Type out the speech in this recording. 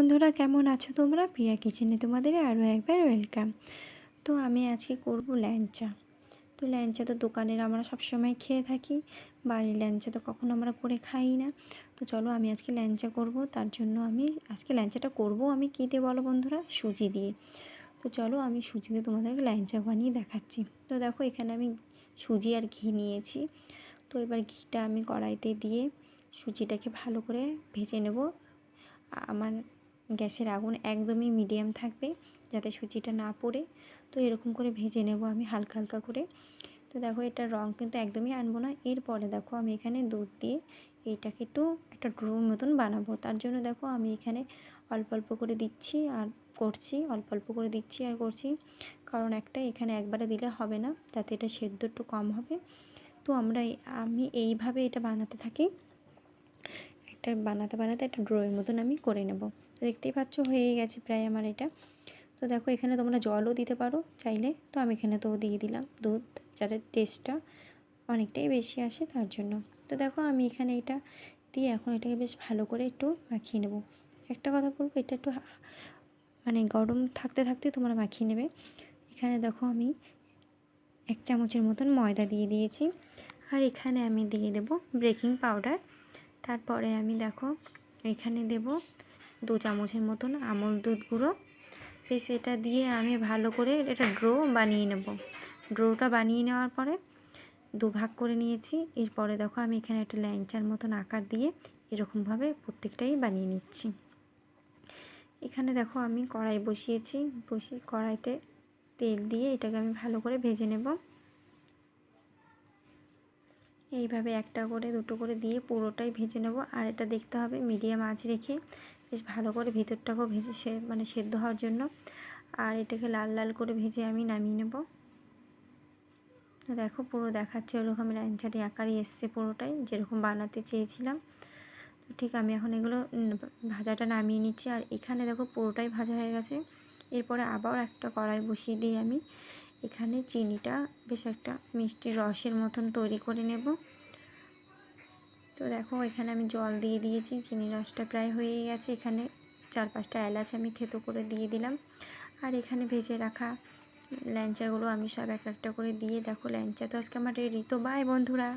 বন্ধুরা, কেমন আছো তোমরা? প্রিয়া কিচেনে তোমাদের আরও একবার ওয়েলকাম। তো আমি আজকে করব ল্যাংচা। তো ল্যাংচা তো দোকানের আমরা সবসময় খেয়ে থাকি, বাড়ির ল্যাংচা তো কখনো আমরা করে খাই না। তো চলো আমি আজকে ল্যাংচা করব। তার জন্য আমি আজকে ল্যাংচাটা করব আমি কী দিয়ে বলো বন্ধুরা? সুজি দিয়ে। তো চলো আমি সুজি দিয়ে তোমাদেরকে ল্যাংচা বানিয়ে দেখাচ্ছি। তো দেখো এখানে আমি সুজি আর ঘি নিয়েছি। তো এবার ঘিটা আমি কড়াইতে দিয়ে সুজিটাকে ভালো করে ভেজে নেব। আমার গ্যাসের আগুন একদমই মিডিয়াম থাকবে, যাতে সুজিটা না পড়ে। তো এরকম করে ভেজে নেব আমি হালকা হালকা করে। তো দেখো এটার রঙ কিন্তু একদমই আনবো না। এরপরে দেখো আমি এখানে দুধ দিয়ে এইটাকে একটু একটা ড্রোর মতন বানাবো। তার জন্য দেখো আমি এখানে অল্প অল্প করে দিচ্ছি আর করছি, অল্প অল্প করে দিচ্ছি আর করছি, কারণ এখানে একবারে দিলে হবে না, যাতে এটা সেদ্ধ একটু কম হবে। তো আমি এইভাবে এটা বানাতে থাকি। একটা বানাতে বানাতে একটা ড্রয়ের মতন আমি করে নেব। তো দেখতেই পাচ্ছ হয়ে গেছে প্রায় আমার এটা। তো দেখো এখানে তোমরা জলও দিতে পারো চাইলে। তো আমি এখানে তো দিয়ে দিলাম দুধ, যাতে টেস্টটা অনেকটাই বেশি আসে তার জন্য। তো দেখো আমি এখানে এটা দিয়ে এখন এটাকে বেশ ভালো করে একটু মাখিয়ে নেব। একটা কথা বলবো, এটা একটু মানে গরম থাকতে থাকতে তোমরা মাখিয়ে নেবে। এখানে দেখো আমি 1 চামচের মতন ময়দা দিয়ে দিয়েছি, আর এখানে আমি দিয়ে দেব বেকিং পাউডার। তারপরে আমি দেখো এখানে দেব 2 চামচের মতন আমুল দুধ গুঁড়ো। বেশ এটা দিয়ে আমি ভালো করে এটা ড্রো বানিয়ে নেব। ড্রোটা বানিয়ে নেওয়ার পরে দুভাগ করে নিয়েছি। এরপরে দেখো আমি এখানে একটা ল্যাংচার মতন আকার দিয়ে এরকমভাবে প্রত্যেকটাই বানিয়ে নিচ্ছি। এখানে দেখো আমি কড়াই বসিয়েছি, কড়াইতে তেল দিয়ে এটাকে আমি ভালো করে ভেজে নেব। এইভাবে একটা করে দুটো করে দিয়ে পুরোটাই ভেজে নেব। আর এটা দেখতে হবে মিডিয়াম আঁচ রেখে বেশ ভালো করে ভিতরটাকেও ভেজে সেদ্ধ হওয়ার জন্য। আর এটাকে লাল লাল করে ভেজে আমি নামিয়ে নেব। দেখো পুরো দেখাচ্ছে ওরকম ল্যাংচাটি আকারই এসছে পুরোটাই, যেরকম বানাতে চেয়েছিলাম। তো ঠিক আমি এখন এগুলো ভাজাটা নামিয়ে নিচ্ছি। আর এখানে দেখো পুরোটাই ভাজা হয়ে গেছে। এরপরে আবার একটা কড়াই বসিয়ে দিয়ে আমি এখানে চিনিটা বেশ একটা মিষ্টি রসের মতন তৈরি করে নেব। তো দেখো এখানে আমি জল দিয়ে দিয়েছি, চিনি রসটা প্রায় হয়ে গেছে। এখানে 4-5টা এলাচ আমি থেতো করে দিয়ে দিলাম। আর এখানে ভেজে রাখা ল্যাংচাগুলো আমি সব এক একটা করে দিয়ে দেখো ল্যাংচা তো আজকে আমার রেডি। তো বাই বন্ধুরা।